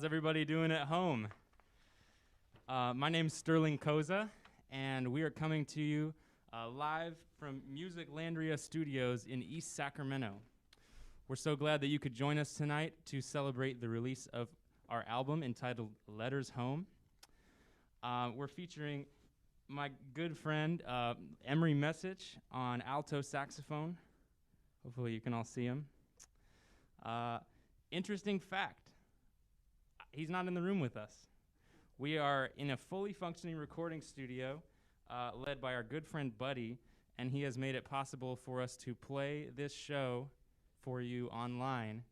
everybody doing at home? My name's Sterling Cozza, and we are coming to you live from MusicLandria Studios in East Sacramento. We're so glad that you could join us tonight to celebrate the release of our album entitled Letters Home. We're featuring my good friend Emery Mesich on alto saxophone. Hopefully you can all see him. Interesting fact, he's not in the room with us. We are in a fully functioning recording studio led by our good friend Buddy, and he has made it possible for us to play this show for you online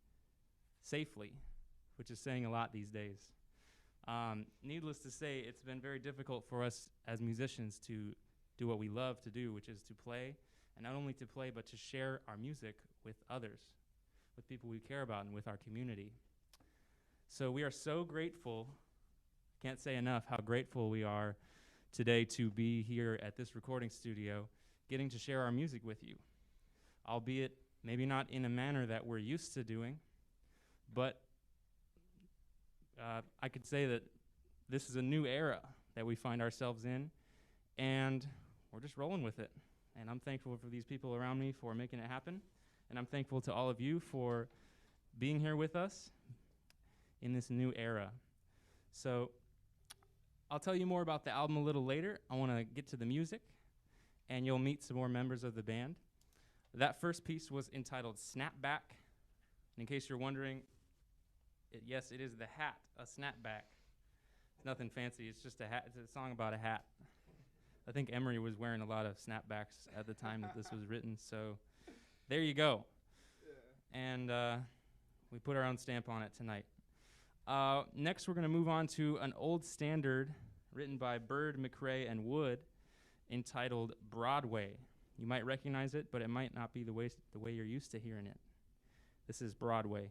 safely, which is saying a lot these days. Needless to say, it's been very difficult for us as musicians to do what we love to do, which is to play, and not only to play, but to share our music with others, with people we care about, and with our community. So we are so grateful, can't say enough how grateful we are today to be here at this recording studio, getting to share our music with you, albeit maybe not in a manner that we're used to doing, but I could say that this is a new era that we find ourselves in, and we're just rolling with it. And I'm thankful for these people around me for making it happen, and I'm thankful to all of you for being here with us in this new era. So I'll tell you more about the album a little later. I want to get to the music, and you'll meet some more members of the band. That first piece was entitled Snapback. And in case you're wondering, yes, it is the hat, a snapback. It's nothing fancy, it's just a hat. It's a song about a hat. I think Emery was wearing a lot of snapbacks at the time that this was written, so there you go. Yeah. And we put our own stamp on it tonight. Next, we're going to move on to an old standard written by Bird, McRae, and Wood entitled Broadway. You might recognize it, but it might not be the way you're used to hearing it. This is Broadway.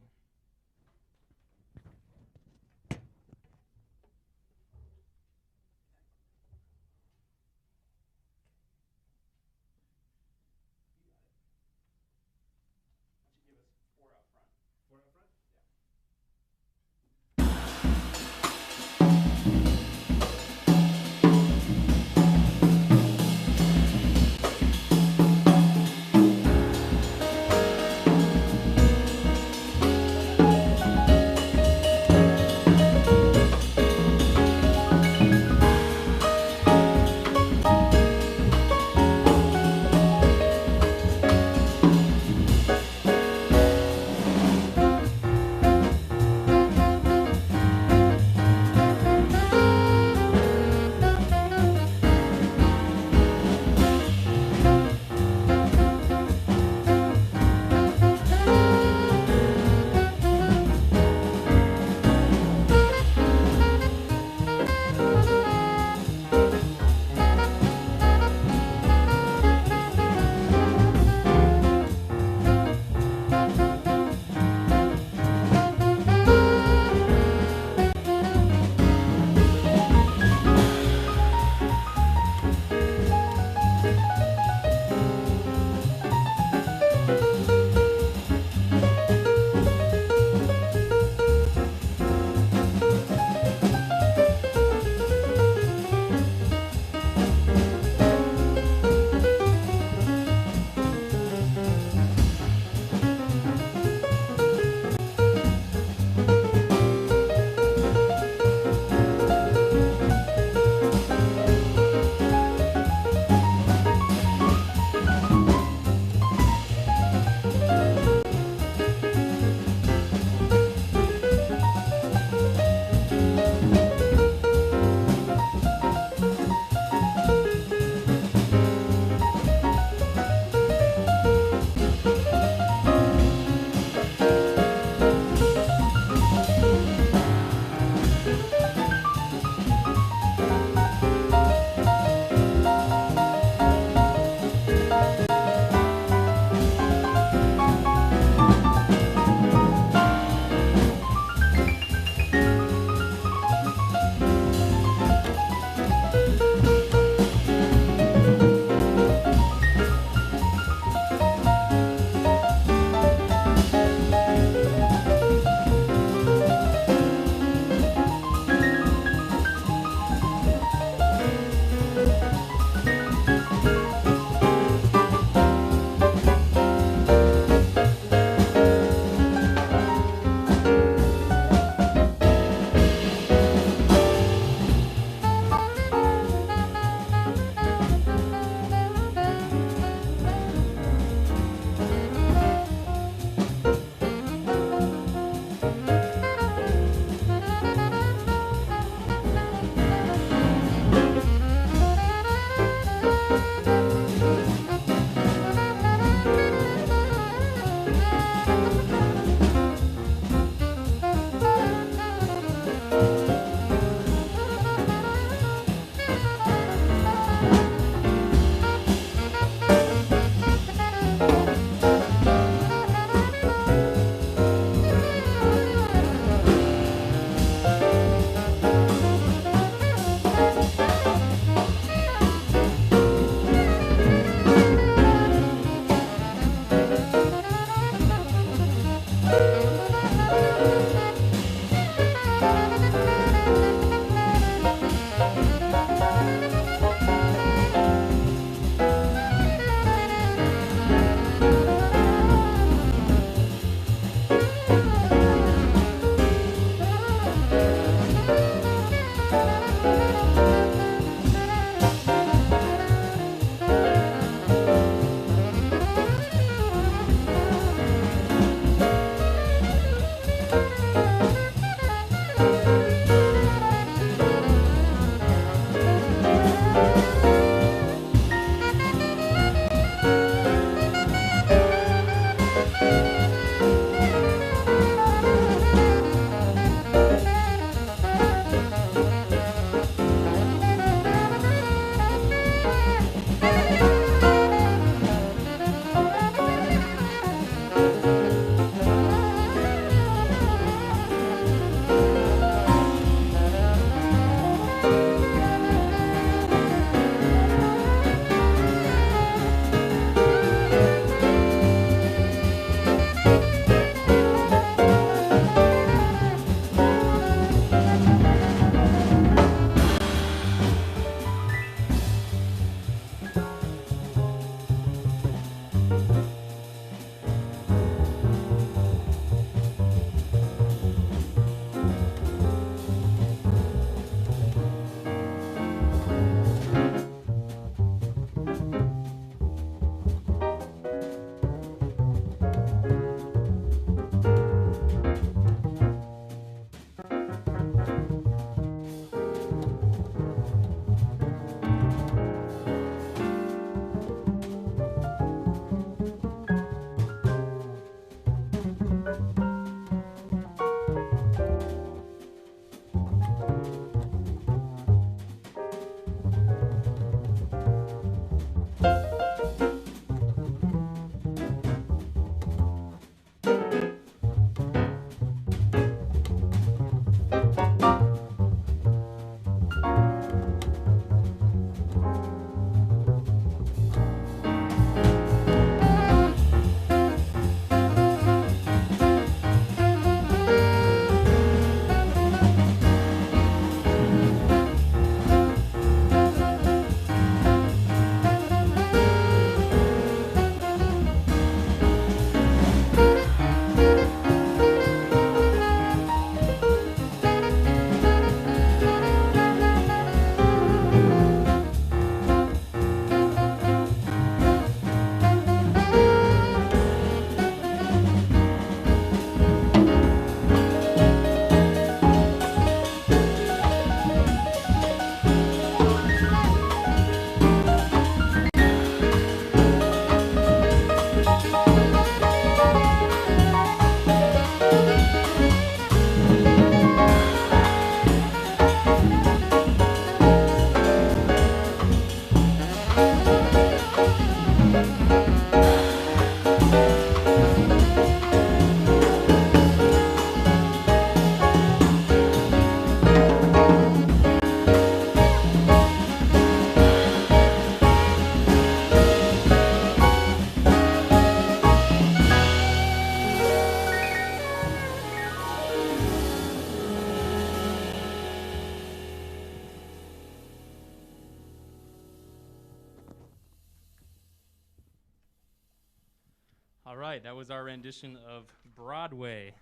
All right, that was our rendition of Broadway.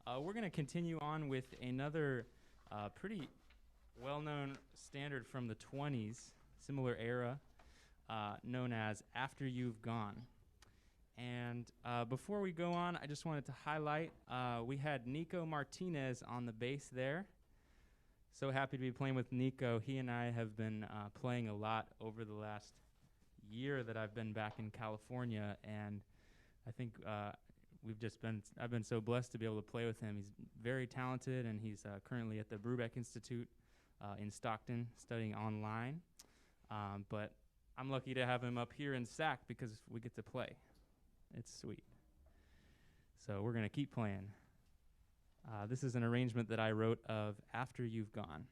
We're going to continue on with another pretty well-known standard from the 20s, similar era, known as After You've Gone. And before we go on, I just wanted to highlight, we had Nico Martinez on the bass there. So happy to be playing with Nico. He and I have been playing a lot over the last year that I've been back in California, and I think I've been so blessed to be able to play with him. He's very talented, and he's currently at the Brubeck Institute in Stockton studying online. But I'm lucky to have him up here in Sac because we get to play. It's sweet. So we're going to keep playing. This is an arrangement that I wrote of After You've Gone.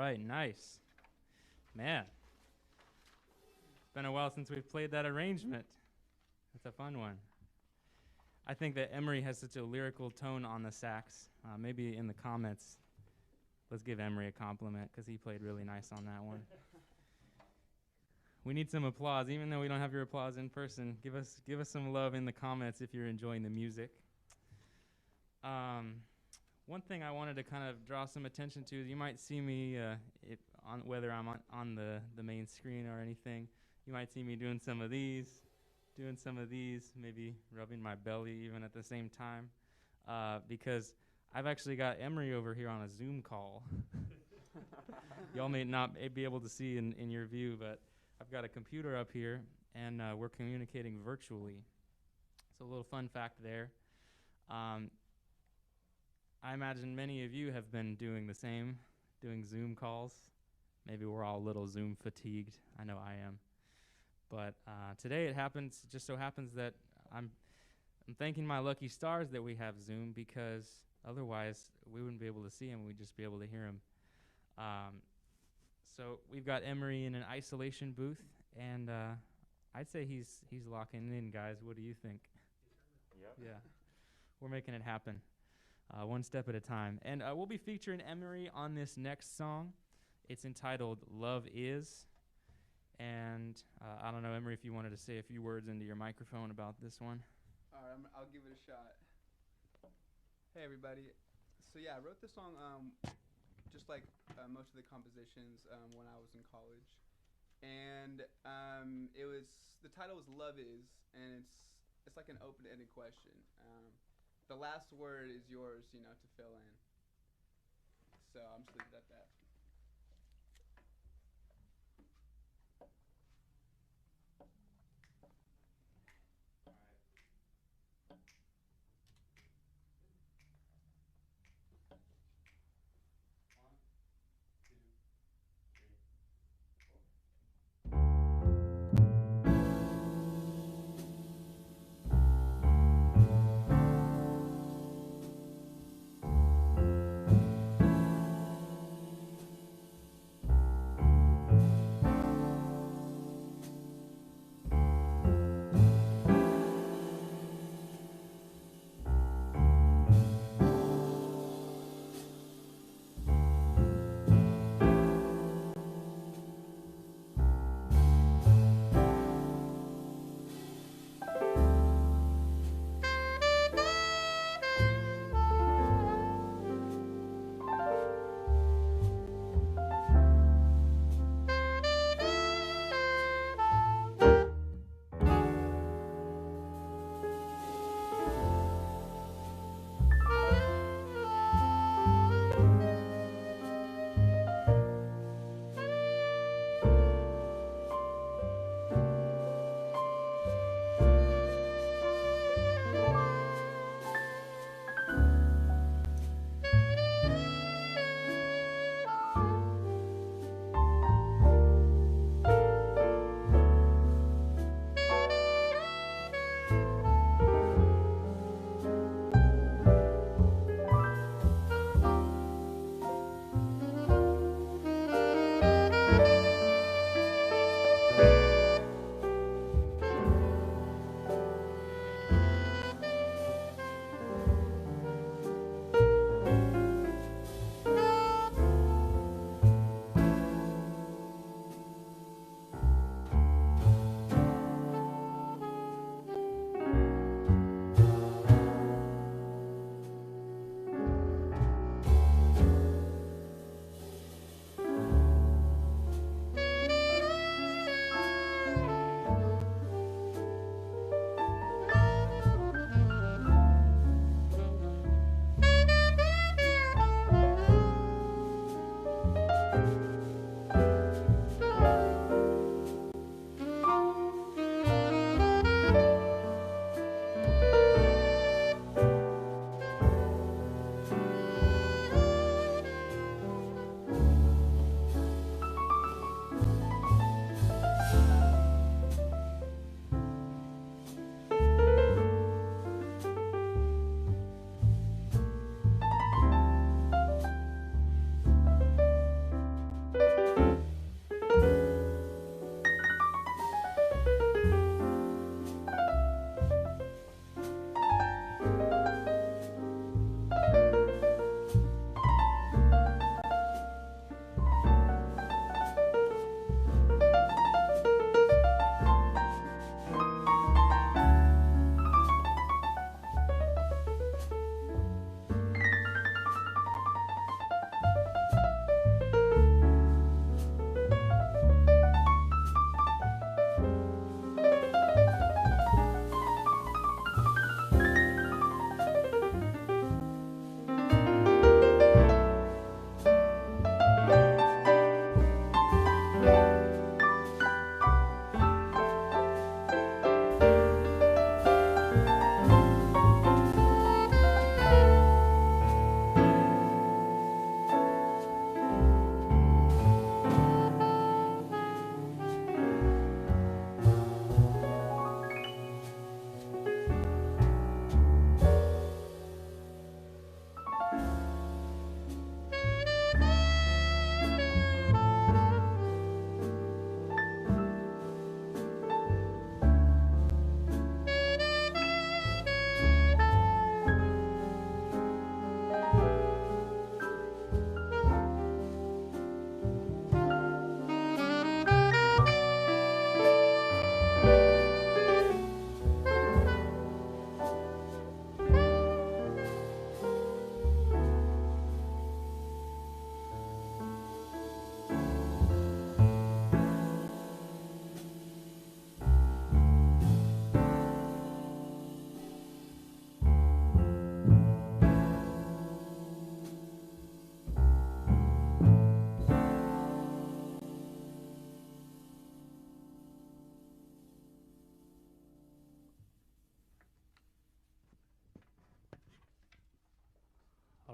right, nice. Man, it's been a while since we've played that arrangement. It's a fun one. I think that Emery has such a lyrical tone on the sax. Maybe in the comments, let's give Emery a compliment because he played really nice on that one. We need some applause, even though we don't have your applause in person. Give us some love in the comments if you're enjoying the music. One thing I wanted to kind of draw some attention to is you might see me, whether I'm on the main screen or anything, you might see me doing some of these, maybe rubbing my belly even at the same time, because I've actually got Emery over here on a Zoom call. Y'all may not be able to see in your view, but I've got a computer up here, and we're communicating virtually. So a little fun fact there. I imagine many of you have been doing the same, doing Zoom calls. Maybe we're all a little Zoom fatigued. I know I am. But today it just so happens that I'm thanking my lucky stars that we have Zoom, because otherwise we wouldn't be able to see him. We'd just be able to hear him. So we've got Emery in an isolation booth, and I'd say he's locking in, guys. What do you think? Yep. Yeah, we're making it happen. One step at a time. And we'll be featuring Emery on this next song. It's entitled Love Is. And I don't know, Emery, if you wanted to say a few words into your microphone about this one. All right, I'll give it a shot. Hey, everybody. So, yeah, I wrote this song just like most of the compositions when I was in college. And the title was Love Is, and it's like an open-ended question. The last word is yours, to fill in. So I'm just leaving it at that.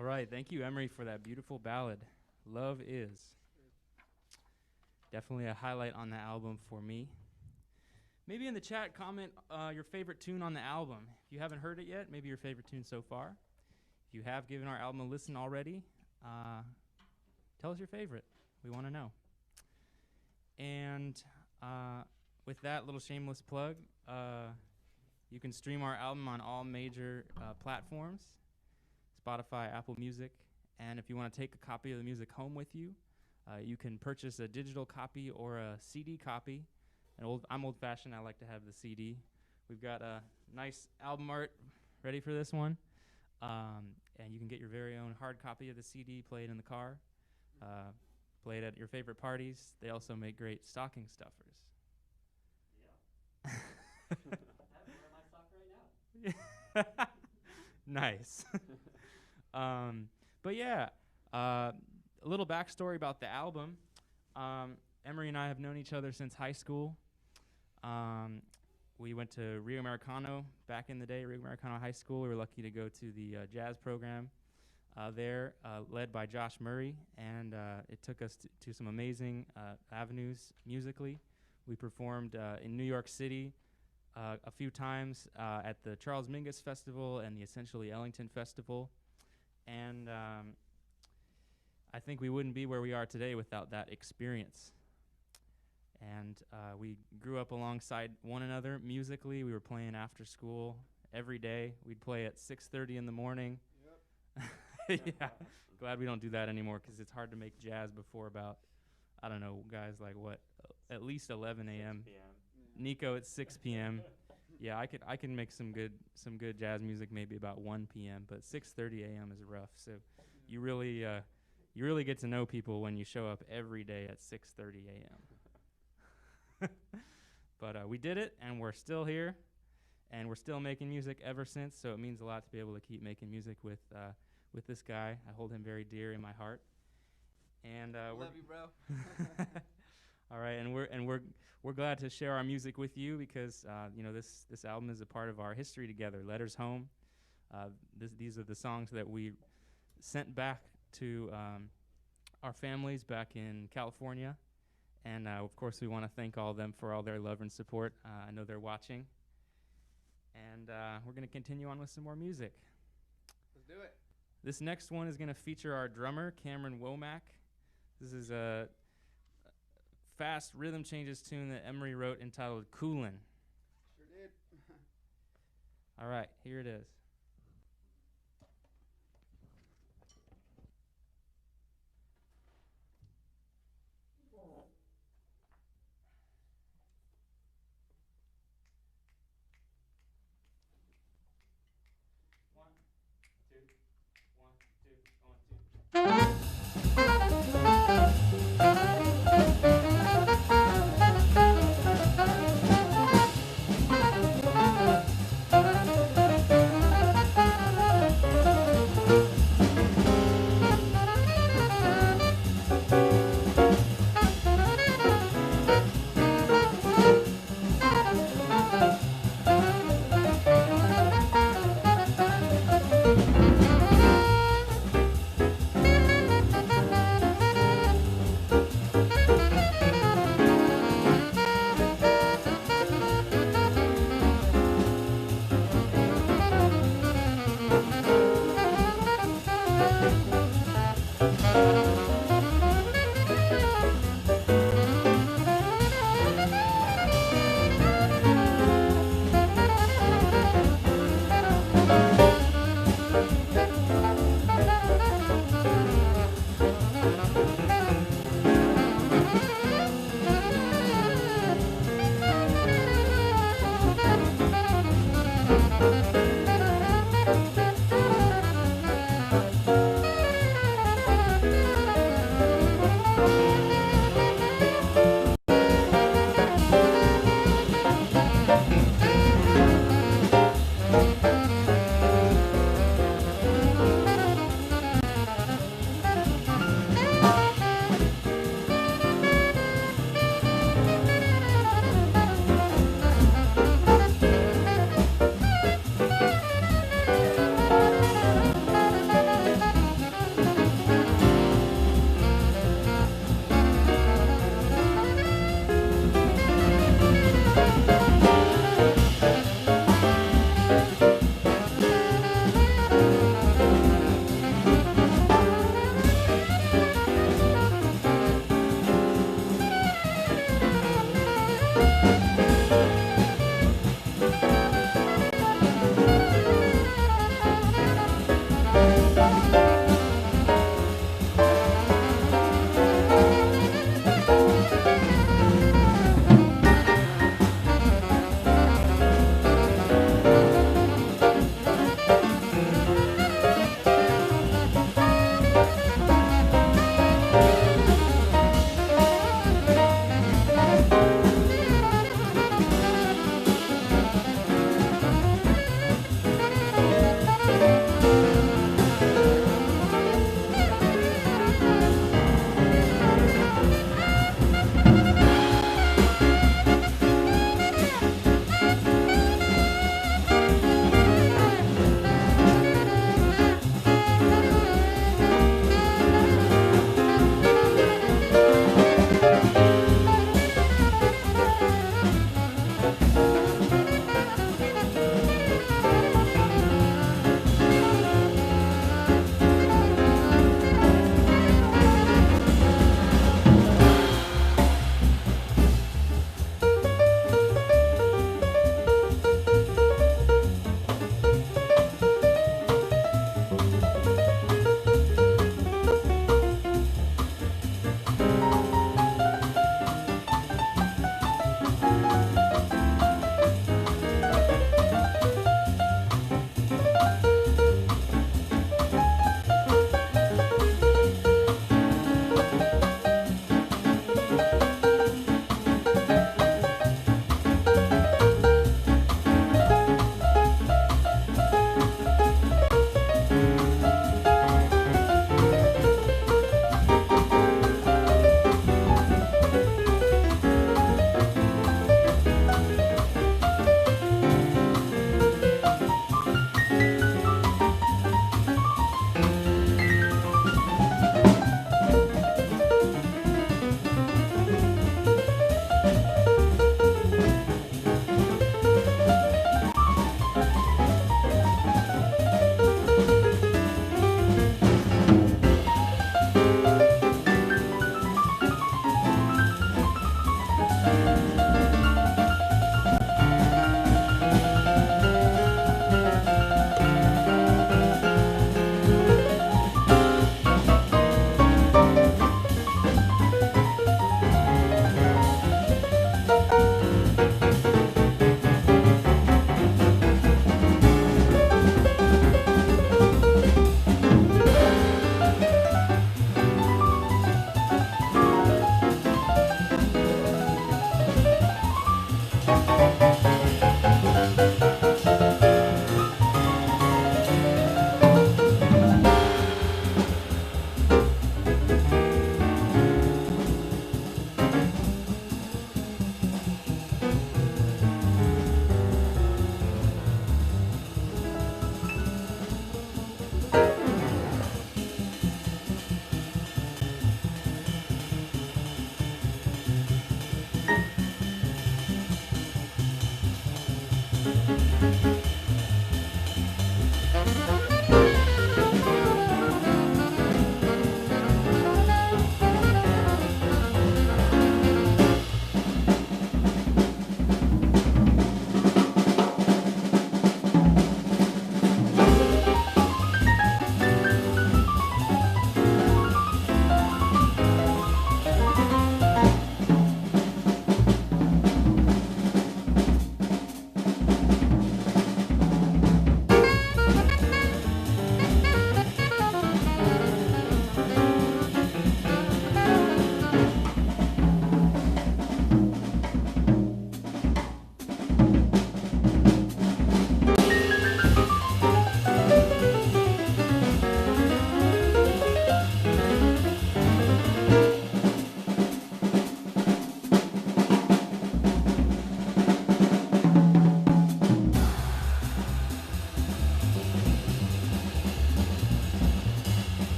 All right, thank you, Emery, for that beautiful ballad. Love Is. Definitely a highlight on the album for me. Maybe in the chat, comment your favorite tune on the album. If you haven't heard it yet, maybe your favorite tune so far. If you have given our album a listen already, tell us your favorite. We want to know. And with that little shameless plug, you can stream our album on all major platforms, Spotify, Apple Music. And if you want to take a copy of the music home with you, you can purchase a digital copy or a CD copy. I'm old-fashioned. I like to have the CD. We've got a nice album art ready for this one. And you can get your very own hard copy of the CD, play it in the car, play it at your favorite parties. They also make great stocking stuffers. Yeah. I have one in my sock right now. Nice. But yeah, a little backstory about the album. Emery and I have known each other since high school. We went to Rio Americano back in the day, Rio Americano High School. We were lucky to go to the jazz program there, led by Josh Murray, and it took us to some amazing avenues musically. We performed in New York City a few times at the Charles Mingus Festival and the Essentially Ellington Festival, and I think we wouldn't be where we are today without that experience. And we grew up alongside one another musically. We were playing after school every day. We'd play at 6:30 in the morning. Yep. Yeah. Glad we don't do that anymore because it's hard to make jazz before about, I don't know, guys like what, at least 11 a.m. 6 p.m. Nico at 6 p.m. Yeah, I can make some good jazz music maybe about 1 p.m. But 6:30 a.m. is rough. So you really get to know people when you show up every day at 6:30 a.m. But we did it, and we're still here, and we're still making music ever since, so it means a lot to be able to keep making music with this guy. I hold him very dear in my heart. And Love you, bro. all right, and we're glad to share our music with you because this album is a part of our history together. Letters Home. These are the songs that we sent back to our families back in California. And, of course, we want to thank all of them for all their love and support. I know they're watching. And we're going to continue on with some more music. Let's do it. This next one is going to feature our drummer, Cameron Womack. This is a fast rhythm changes tune that Emery wrote entitled Coolant. Sure did. All right, here it is.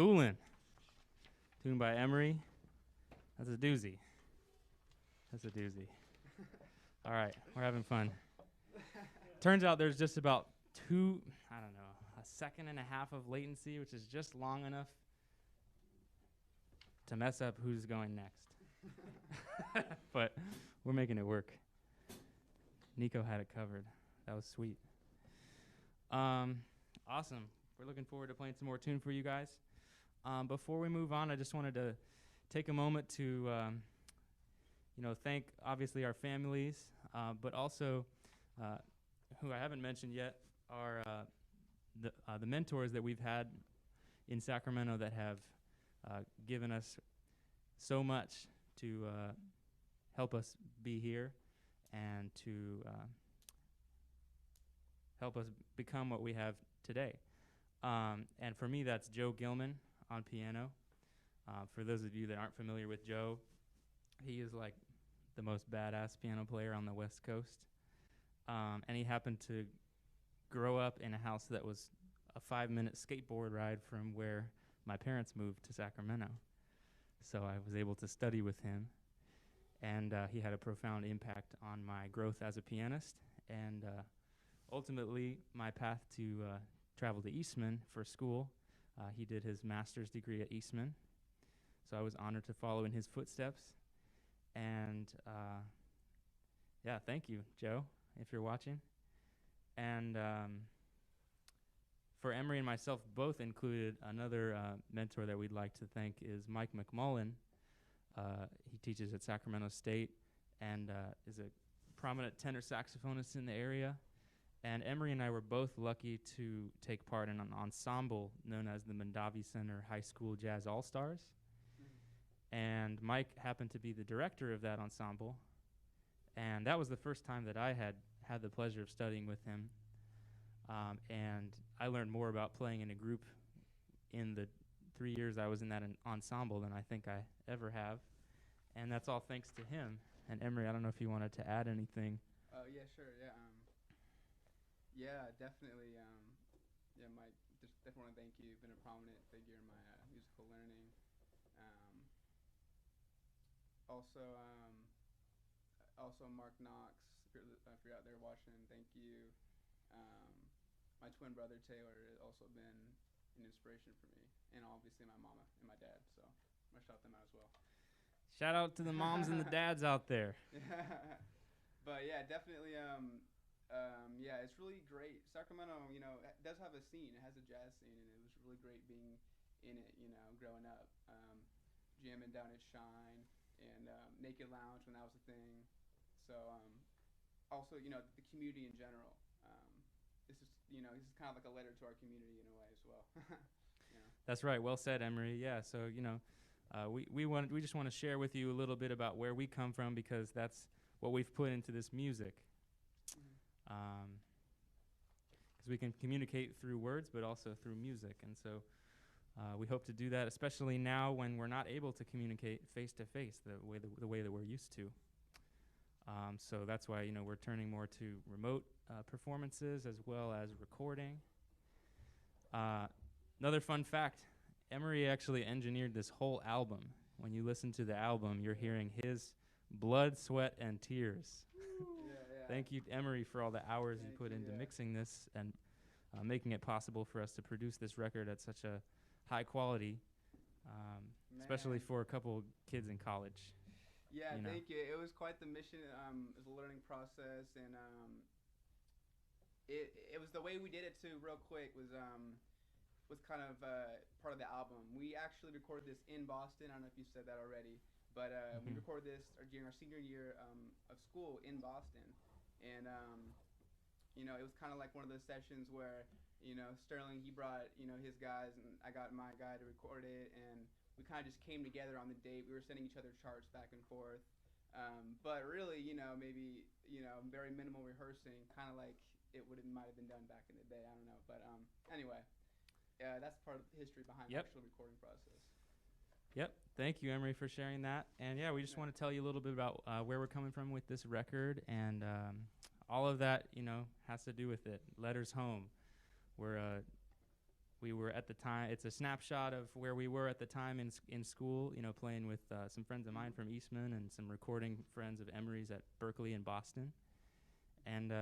Coolant, tuned by Emery. That's a doozy. That's a doozy. All right, we're having fun. Turns out there's just about a second and a half of latency, which is just long enough to mess up who's going next. But we're making it work. Nico had it covered. That was sweet. Awesome. We're looking forward to playing some more tune for you guys. Before we move on, I just wanted to take a moment to thank obviously our families, but also who I haven't mentioned yet are the mentors that we've had in Sacramento that have given us so much to help us be here and to help us become what we have today. And for me, that's Joe Gilman on piano. For those of you that aren't familiar with Joe, he is like the most badass piano player on the West Coast. And he happened to grow up in a house that was a 5-minute skateboard ride from where my parents moved to Sacramento. So I was able to study with him. And he had a profound impact on my growth as a pianist. And ultimately, my path to travel to Eastman for school. He did his master's degree at Eastman. So I was honored to follow in his footsteps. And thank you, Joe, if you're watching. And for Emery and myself, both included, another mentor that we'd like to thank is Mike McMullen. He teaches at Sacramento State and is a prominent tenor saxophonist in the area. And Emery and I were both lucky to take part in an ensemble known as the Mondavi Center High School Jazz All-Stars. And Mike happened to be the director of that ensemble. And that was the first time that I had the pleasure of studying with him. And I learned more about playing in a group in the 3 years I was in that ensemble than I think I ever have. And that's all thanks to him. And Emery, I don't know if you wanted to add anything. Oh, yeah, sure, yeah. Yeah, definitely. Mike, just definitely want to thank you. You've been a prominent figure in my musical learning. Also Mark Knox, if you're out there watching, thank you. My twin brother Taylor has also been an inspiration for me, and obviously my mama and my dad. So I'm gonna shout them out as well. Shout out to the moms and the dads out there. But yeah, definitely. It's really great. Sacramento, does have a scene. It has a jazz scene, and it was really great being in it. Growing up, jamming down at Shine and Naked Lounge when that was a thing. So also, the community in general. This is kind of like a letter to our community in a way as well. That's right. Well said, Emery. Yeah. So we just want to share with you a little bit about where we come from, because that's what we've put into this music. Because we can communicate through words, but also through music, and so we hope to do that, especially now when we're not able to communicate face to face the way that we're used to. So that's why we're turning more to remote performances as well as recording. Another fun fact: Emery actually engineered this whole album. When you listen to the album, you're hearing his blood, sweat, and tears. Thank you, Emery, for all the hours you put into mixing this and making it possible for us to produce this record at such a high quality, especially for a couple kids in college. Yeah, thank you. It was quite the mission. It was a learning process, and it was the way we did it too. Real quick was kind of part of the album. We actually recorded this in Boston. I don't know if you said that already, but we recorded this during our senior year of school in Boston. And, it was kind of like one of those sessions where, Sterling, he brought, his guys, and I got my guy to record it, and we kind of just came together on the date. We were sending each other charts back and forth. But really, maybe, very minimal rehearsing, kind of like it might have been done back in the day. I don't know. But anyway, that's part of the history behind the actual recording process. Yep. Thank you, Emery, for sharing that. And we just want to tell you a little bit about where we're coming from with this record, and all of that, has to do with it. Letters Home. We're we were at the time. It's a snapshot of where we were at the time in school. You know, playing with some friends of mine from Eastman and some recording friends of Emery's at Berklee in Boston. And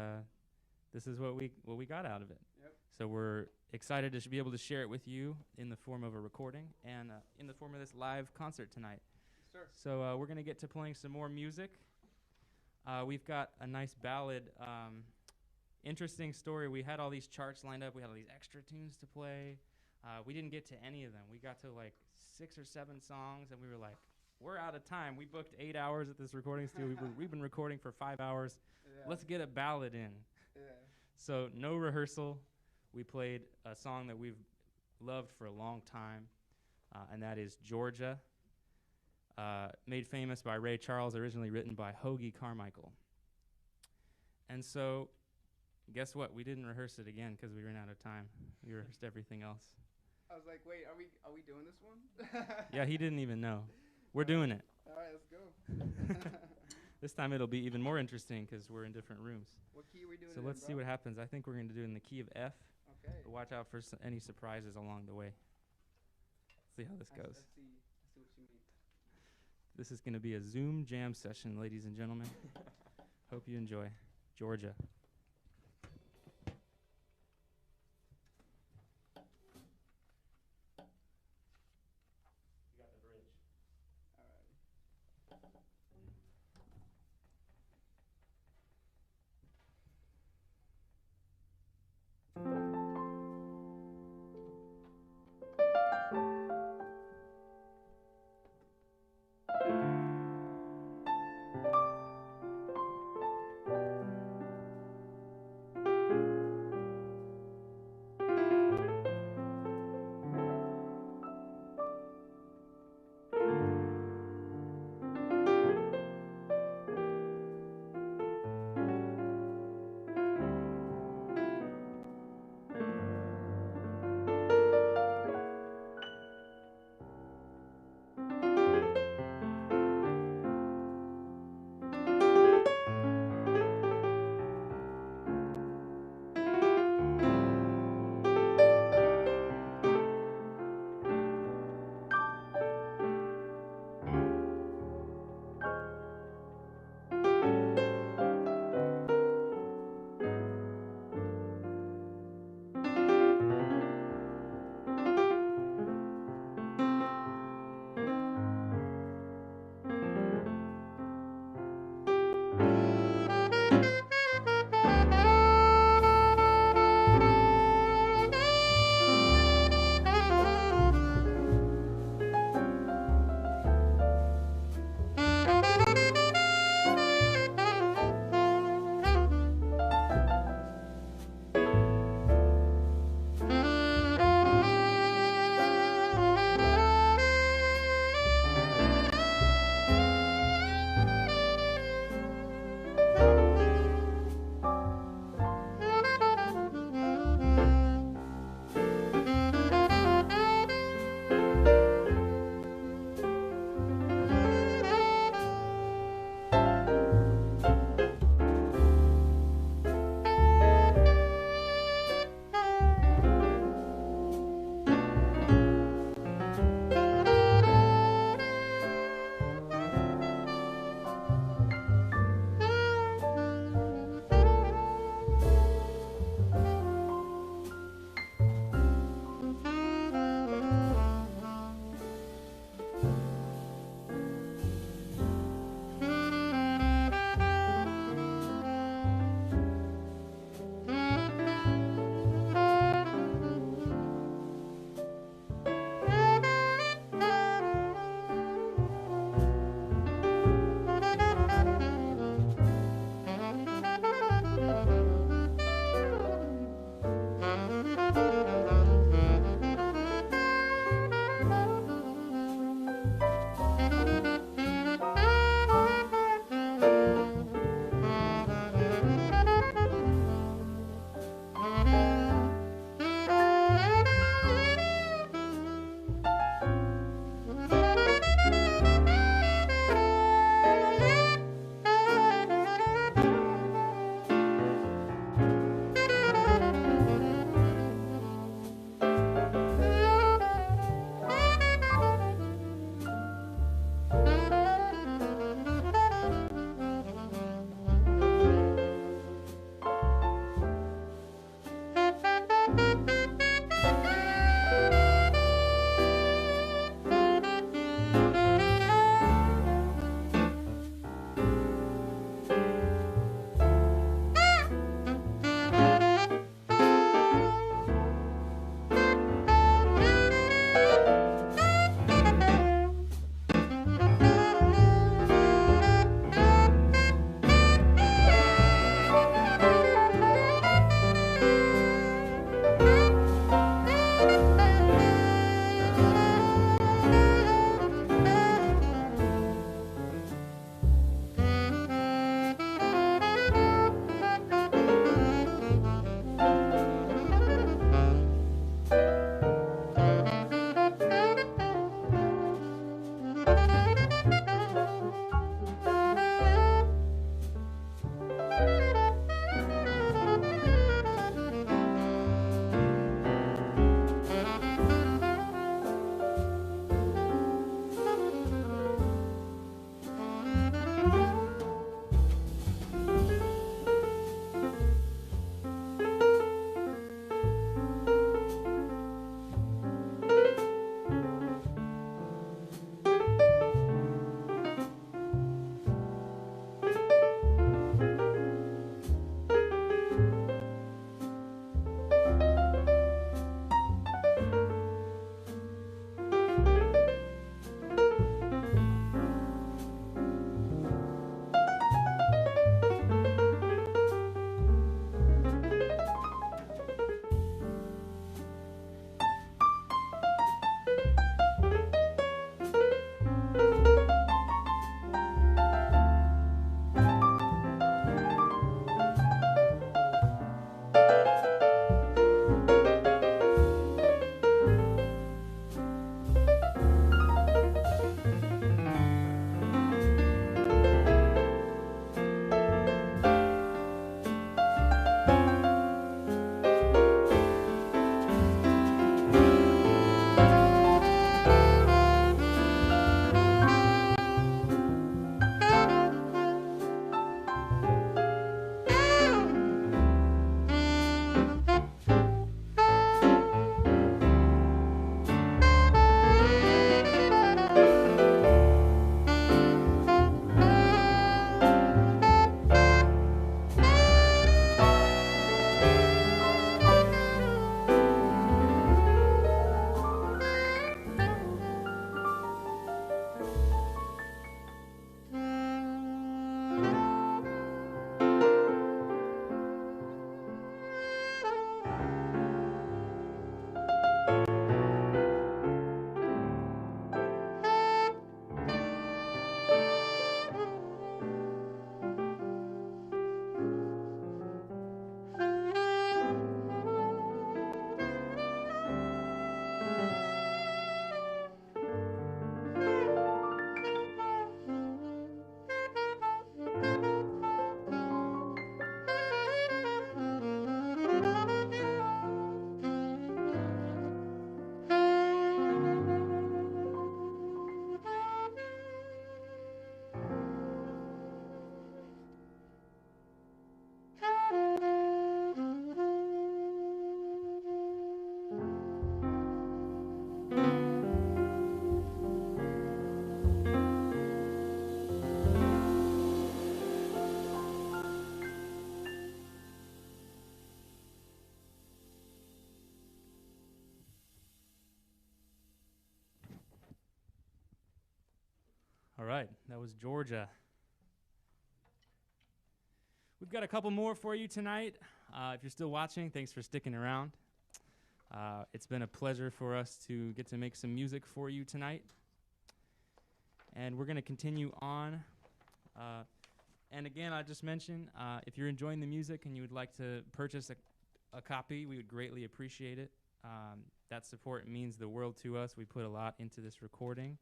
this is what we got out of it. Yep. So we're excited to be able to share it with you in the form of a recording and in the form of this live concert tonight. Yes, sir. So we're going to get to playing some more music. We've got a nice ballad. Interesting story. We had all these charts lined up. We had all these extra tunes to play. We didn't get to any of them. We got to like 6 or 7 songs, and we were like, we're out of time. We booked 8 hours at this recording studio. We've been recording for 5 hours. Yeah. Let's get a ballad in. Yeah. So no rehearsal. We played a song that we've loved for a long time, and that is Georgia, made famous by Ray Charles, originally written by Hoagie Carmichael. And so, guess what? We didn't rehearse it again because we ran out of time. We rehearsed everything else. I was like, wait, are we doing this one? Yeah, he didn't even know. We're doing it. All right, let's go. This time it'll be even more interesting because we're in different rooms. What key are we doing? So let's see what happens. I think we're going to do it in the key of F. Okay. But watch out for any surprises along the way. See how this goes. I see what you mean. This is going to be a Zoom jam session, ladies and gentlemen. Hope you enjoy. Georgia. You got the bridge. All right. All right, that was Georgia. We've got a couple more for you tonight. If you're still watching, thanks for sticking around. It's been a pleasure for us to get to make some music for you tonight. And we're going to continue on. And again, I just mentioned, if you're enjoying the music and you would like to purchase a copy, we would greatly appreciate it. That support means the world to us. We put a lot into this recording.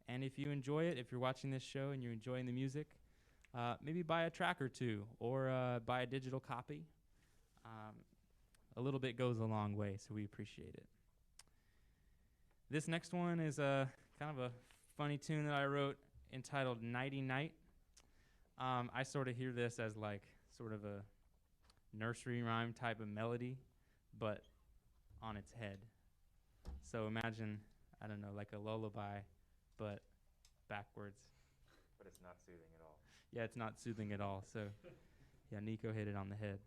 And if you enjoy it, if you're watching this show and you're enjoying the music, maybe buy a track or two or buy a digital copy. A little bit goes a long way, so we appreciate it. This next one is kind of a funny tune that I wrote entitled Nighty Night. I sort of hear this as like sort of a nursery rhyme type of melody, but on its head. So imagine, I don't know, like a lullaby, but backwards. But it's not soothing at all. Yeah, it's not soothing at all. So, yeah, Nico hit it on the head.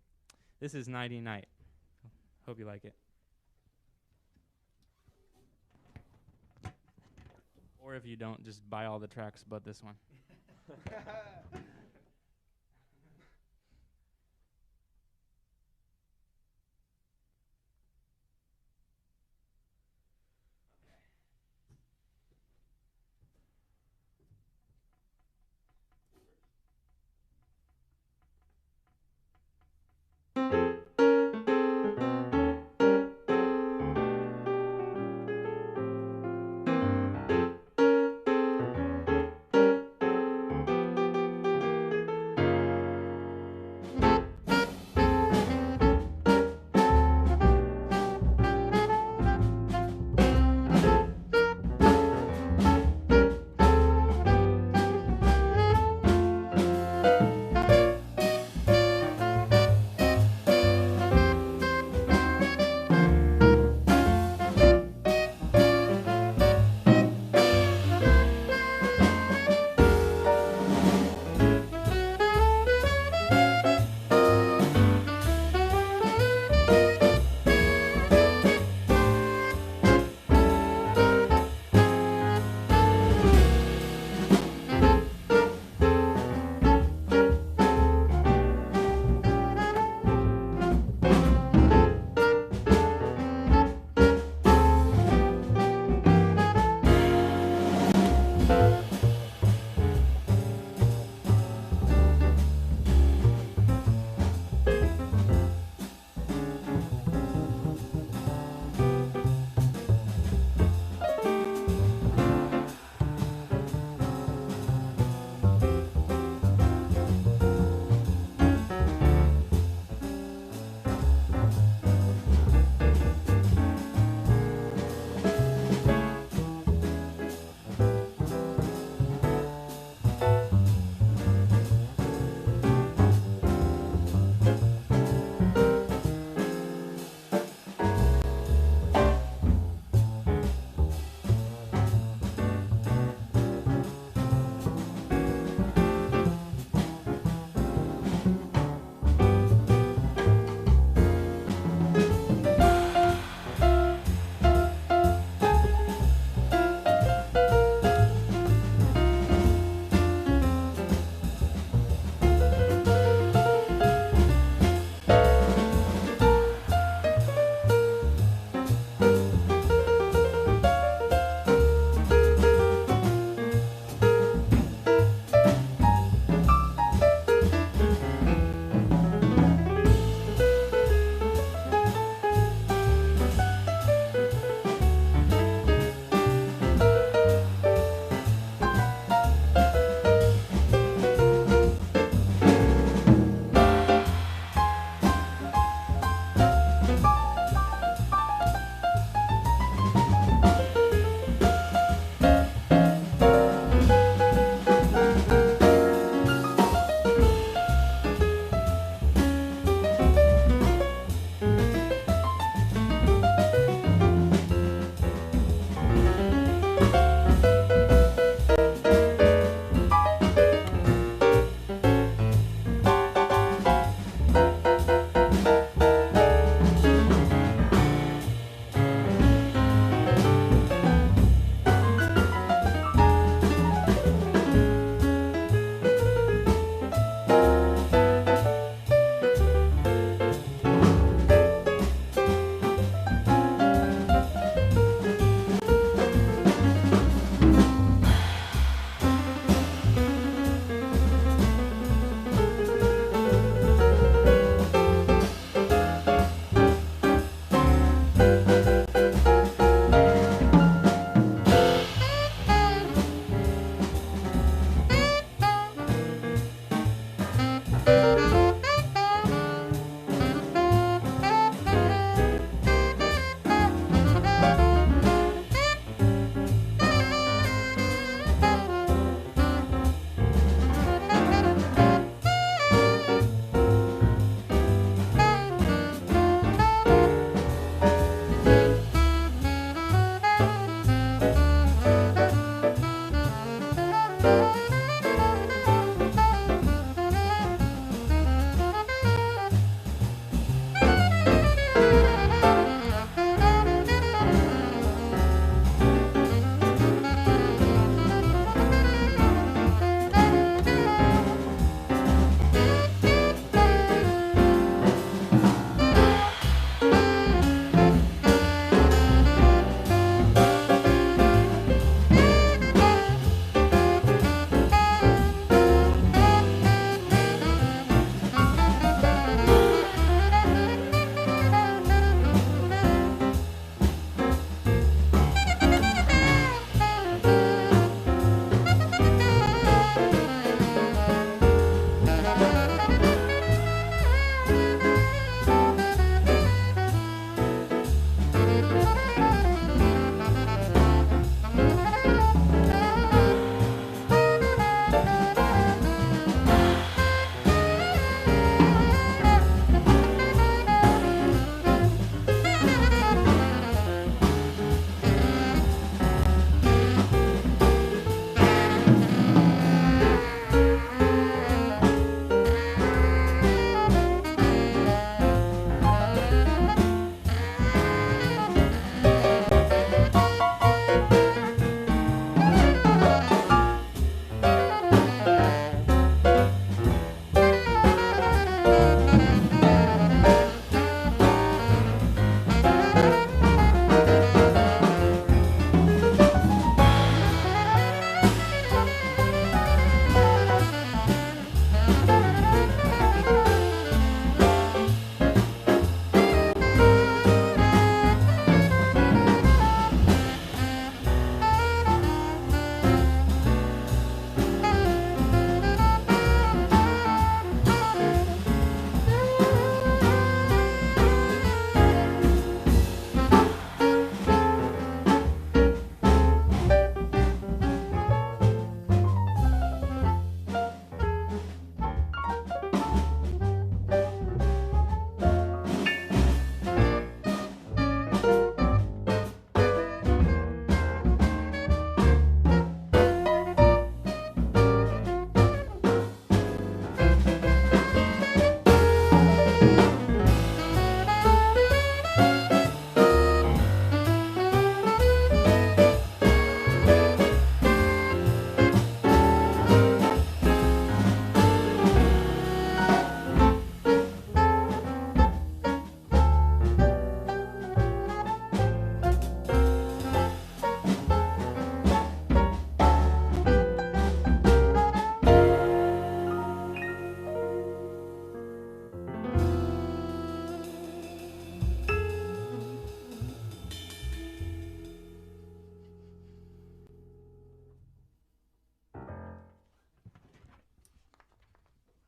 This is Nighty Night. Hope you like it. Or if you don't, just buy all the tracks but this one.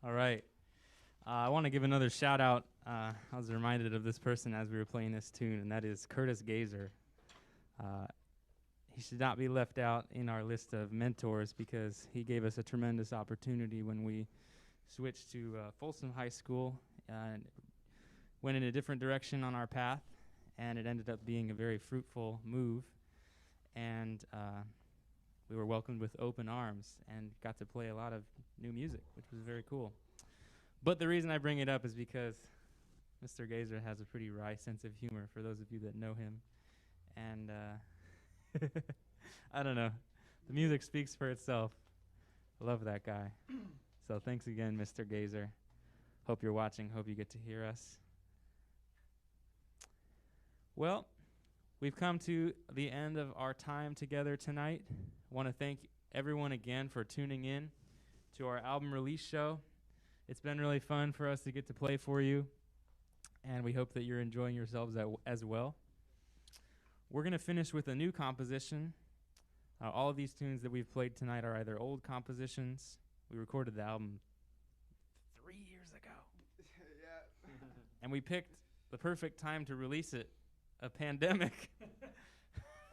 All right. I want to give another shout out. I was reminded of this person as we were playing this tune, and that is Curtis Gazer. He should not be left out in our list of mentors because he gave us a tremendous opportunity when we switched to Folsom High School and went in a different direction on our path, and it ended up being a very fruitful move. And we were welcomed with open arms and got to play a lot of new music, which was very cool. But the reason I bring it up is because Mr. Gazer has a pretty wry sense of humor, for those of you that know him. And I don't know. The music speaks for itself. I love that guy. So thanks again, Mr. Gazer. Hope you're watching. Hope you get to hear us. Well, we've come to the end of our time together tonight. I want to thank everyone again for tuning in to our album release show. It's been really fun for us to get to play for you, and we hope that you're enjoying yourselves as well. We're going to finish with a new composition. All of these tunes that we've played tonight are either old compositions. We recorded the album 3 years ago. Yeah. And we picked the perfect time to release it, a pandemic.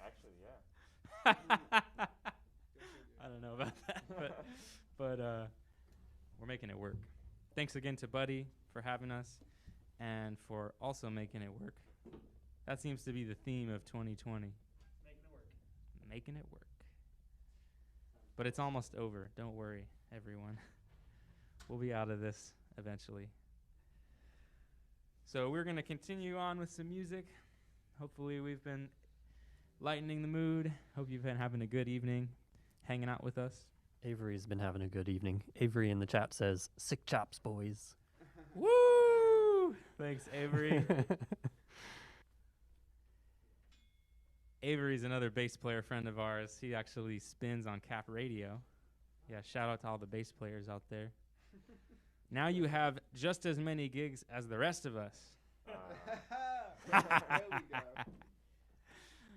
Actually, yeah. I don't know about that, but we're making it work. Thanks again to Buddy for having us and for also making it work. That seems to be the theme of 2020. Making it work. Making it work. But it's almost over. Don't worry, everyone. We'll be out of this eventually. So we're going to continue on with some music. Hopefully we've been lightening the mood. Hope you've been having a good evening hanging out with us. Avery's been having a good evening. Avery in the chat says, "Sick chops, boys." Woo! Thanks, Avery. Avery's another bass player friend of ours. He actually spins on Cap Radio. Yeah, shout out to all the bass players out there. Now you have just as many gigs as the rest of us. There we go.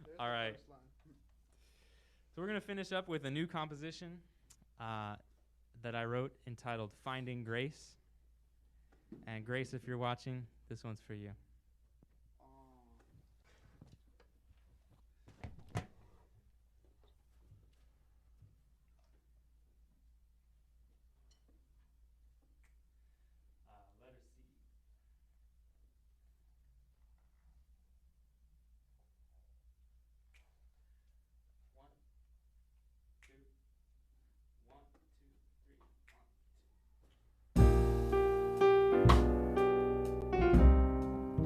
There's All the right. first line. So we're going to finish up with a new composition that I wrote entitled Finding Grace. And Grace, if you're watching, this one's for you. Letter C. One, two, one, two, three, one, two.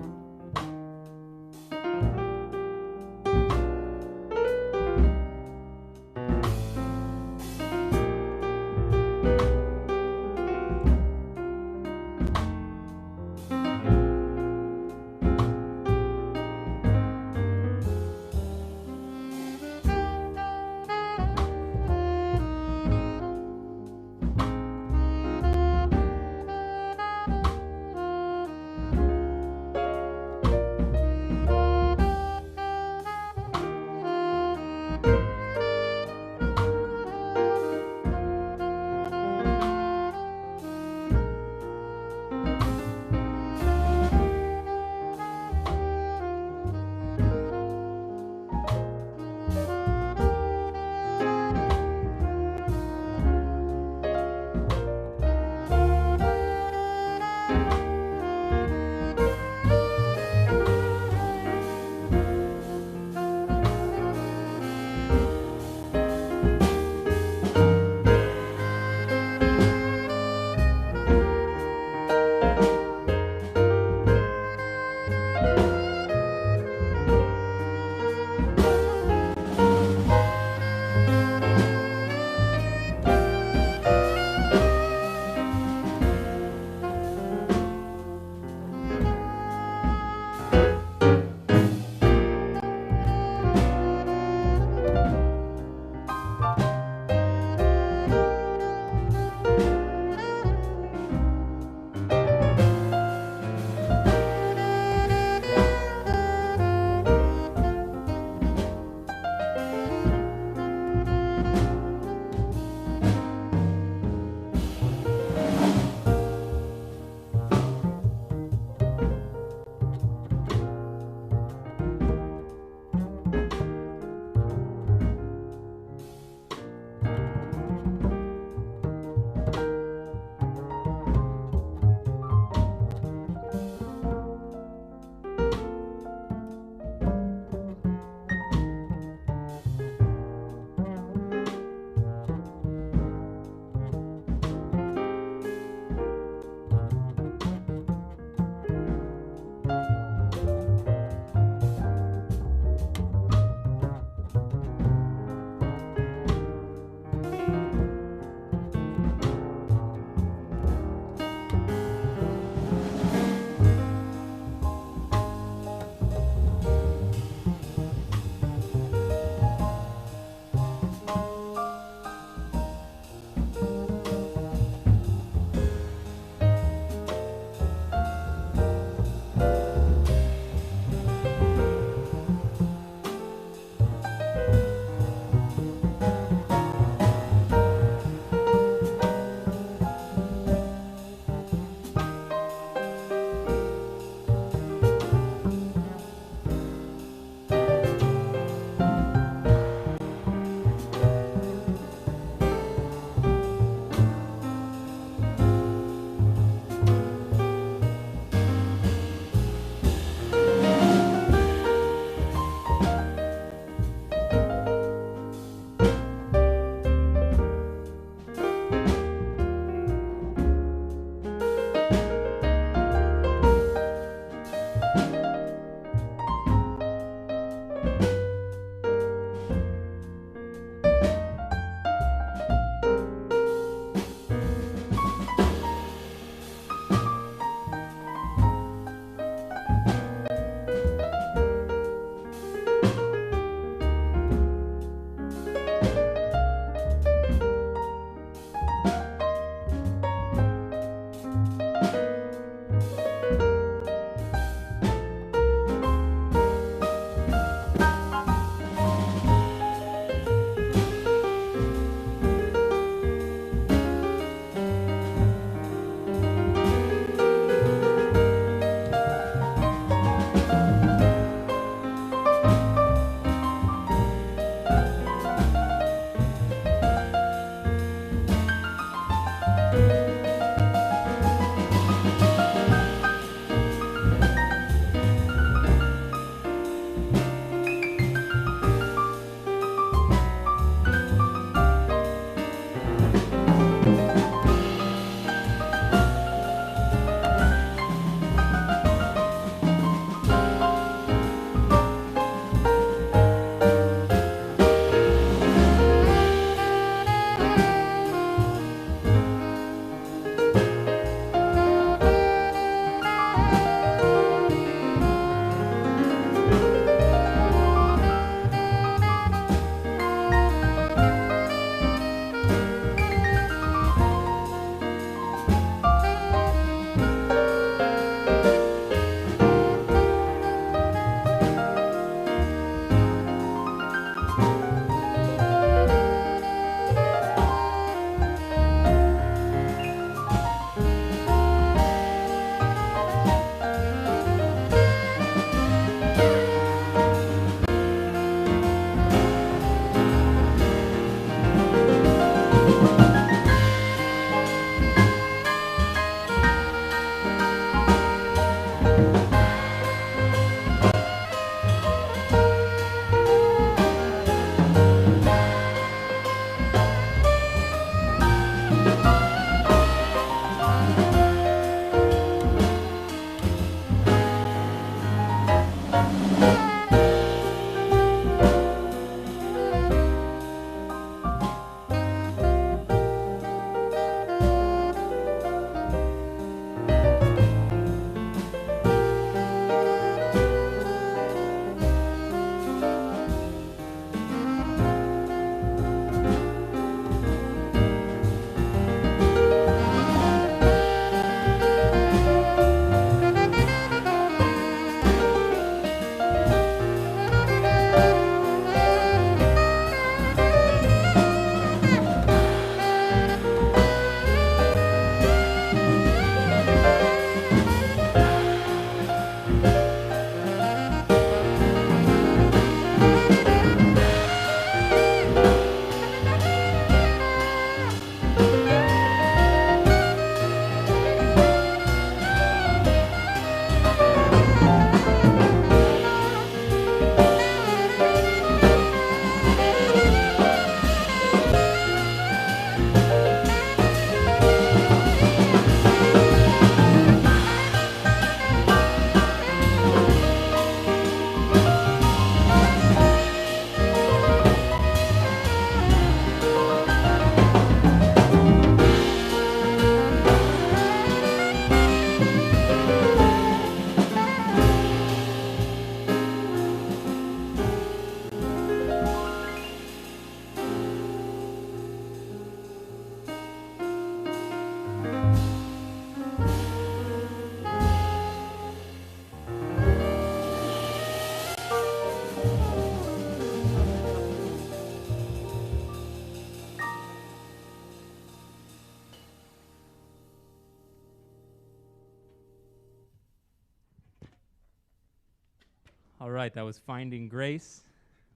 All right, that was Finding Grace.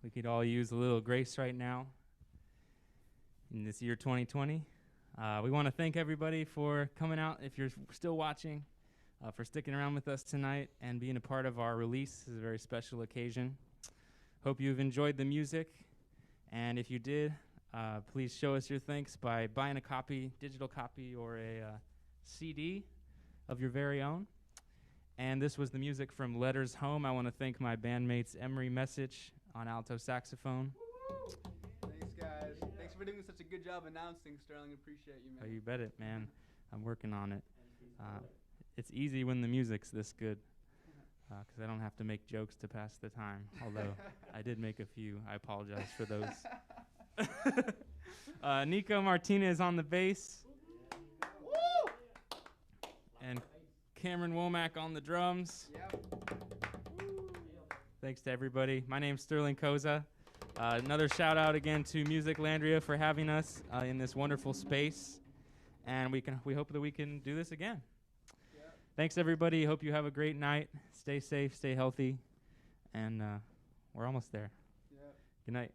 We could all use a little grace right now in this year 2020. We want to thank everybody for coming out, if you're still watching, for sticking around with us tonight and being a part of our release. This is a very special occasion. Hope you've enjoyed the music, and if you did, please show us your thanks by buying a copy, digital copy, or a CD of your very own. And this was the music from Letters Home. I want to thank my bandmates Emery Mesich on alto saxophone. Thanks, guys. Thanks for doing such a good job announcing, Sterling. Appreciate you, man. Oh, you bet it, man. I'm working on it. It's easy when the music's this good, because I don't have to make jokes to pass the time, although I did make a few. I apologize for those. Nico Martinez on the bass. And Cameron Womack on the drums. Yep. Thanks to everybody. My name's Sterling Cozza. Another shout out again to MusicLandria for having us in this wonderful space, and we hope that we can do this again. Yep. Thanks everybody. Hope you have a great night. Stay safe, stay healthy, and we're almost there. Yep. Good night.